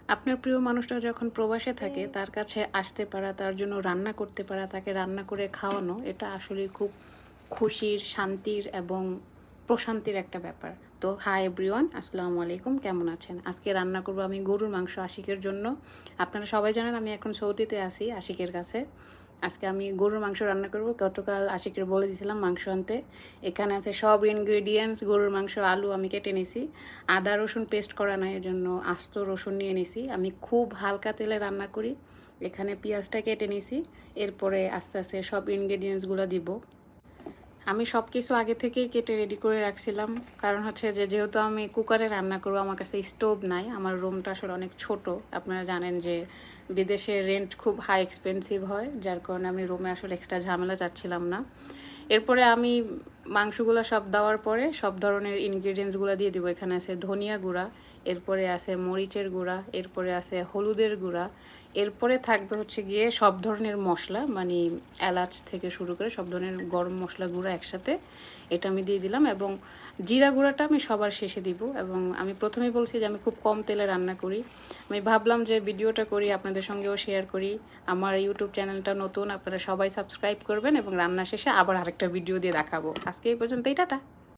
আপনার প্রিয় মানুষটা যখন প্রবাসে থাকে তার কাছে আসতে পারা, তার জন্য রান্না করতে পারা, তাকে রান্না করে খাওয়ানো, এটা আসলে খুব খুশির, শান্তির এবং প্রশান্তির একটা ব্যাপার। তো হাই এভরিওয়ান, আসসালামু আলাইকুম, কেমন আছেন? আজকে রান্না করব আমি গরুর মাংস আশিকের জন্য। আপনারা সবাই জানেন আমি এখন সৌদিতে আছি আশিকের কাছে। আজকে আমি গরুর মাংস রান্না করব। গতকাল আশিকের বলে দিয়েছিলাম মাংস আনতে। এখানে আছে সব ইনগ্রেডিয়েন্টস। গরুর মাংস, আলু আমি কেটে নিছি। আদা রসুন পেস্ট করা নাই, এর জন্য আস্ত রসুন নিয়ে নিছি। আমি খুব হালকা তেলে রান্না করি। এখানে পেঁয়াজটা কেটে নিছি। এরপরে আস্তে আস্তে সব ইনগ্রেডিয়েন্টসগুলো দিব। আমি সব কিছু আগে থেকেই কেটে রেডি করে রাখছিলাম, কারণ হচ্ছে যে যেহেতু আমি কুকারে রান্না করবো, আমার কাছে স্টোভ নাই, আমার রুমটা আসলে অনেক ছোট। আপনারা জানেন যে বিদেশে রেন্ট খুব হাই এক্সপেন্সিভ হয়, যার কারণে আমি রুমে আসলে এক্সট্রা ঝামেলা চাচ্ছিলাম না। এরপরে আমি মাংসগুলো সব দেওয়ার পরে সব ধরনের ইনগ্রিডিয়েন্টসগুলো দিয়ে দিব। এখানে আছে ধনিয়া গুঁড়া, এরপরে আছে মরিচের গুঁড়া, এরপরে আছে হলুদের গুঁড়া, এরপরে থাকবে হচ্ছে গিয়ে সব ধরনের মশলা, মানে এলাচ থেকে শুরু করে সব ধরনের গরম মশলা গুঁড়া একসাথে, এটা আমি দিয়ে দিলাম। এবং জিরা গুঁড়াটা আমি সবার শেষে দিব। এবং আমি প্রথমেই বলছি যে আমি খুব কম তেলে রান্না করি। আমি ভাবলাম যে ভিডিওটা করি, আপনাদের সঙ্গেও শেয়ার করি। আমার ইউটিউব চ্যানেলটা নতুন, আপনারা সবাই সাবস্ক্রাইব করবেন এবং রান্না শেষে আবার আরেকটা ভিডিও দিয়ে দেখাবো। আজকে এই পর্যন্তই, টাটা।